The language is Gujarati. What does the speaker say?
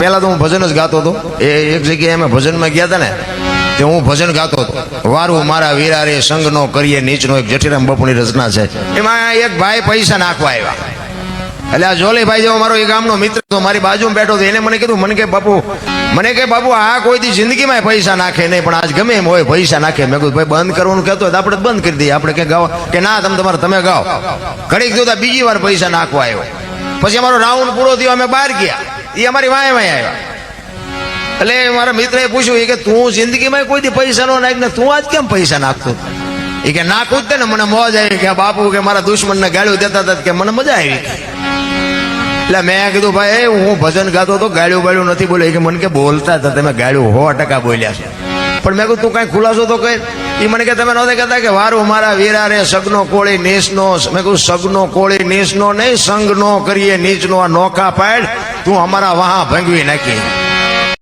પહેલા તો હું ભજન જ ગાતો હતો. એક જગ્યાએ અમે ભજનમાં ગયા હતા ને, તે હું ભજન ગાતો હતો. વારું મારા વીરા રે સંગ નો કરીએ નીચનો, એક જઠીરામ બાપુની રચના છે. એમાં એક ભાઈ પૈસા નાખવા આવ્યા. એટલે આ જોલીભાઈ જેવો મારો એ ગામનો મિત્ર હતો, મારી બાજુમાં બેઠો હતો. એને મને કીધું, મને કે બાપુ આ કોઈ દી જિંદગીમાં પૈસા નાખે નહીં, પણ આજ ગમે એમ હોય પૈસા નાખે. મેં કીધું ભાઈ બંધ કરવાનું કહેતો હોય આપણે બંધ કરી દઈએ, આપણે કે ગાવ કે ના તમે ગાઓ. ઘડીક જોતા બીજી વાર પૈસા નાખવા આવ્યો. પછી અમારો રાઉન્ડ પૂરો થયો, અમે બહાર ગયા. એ અમારી વાય આવ્યા. એટલે મારા મિત્રએ પૂછ્યું કે તું જિંદગીમાં કોઈ દી પૈસા નો નાખ ને તું આજ કેમ પૈસા નાખતો? એ કે નાખું જ ને, મને મોજ આવી કે બાપુ કે મારા દુશ્મનને ગાળ્યું દેતા હતા કે મને મજા આવી. એટલે મેં કીધું ભાઈ હું ભજન ગાતો તો ગાળ્યું નથી બોલ્યો. કે મને કે બોલતા હતા તમે ગાળ્યું 100% બોલ્યા છે. પણ મેં કીધું તું કઈ ખુલાસો તો કર. એ મને કે તમે નહોતા કહેતા કે વારું મારા વીરા રે સગનો કોળી નીચનો. મેં કીધું સગનો કોળી નીચનો નહીં, સંગ નો કરીએ નીચનો. આ નોખા પાડ તું અમારા વહા ભંગવી નાખી.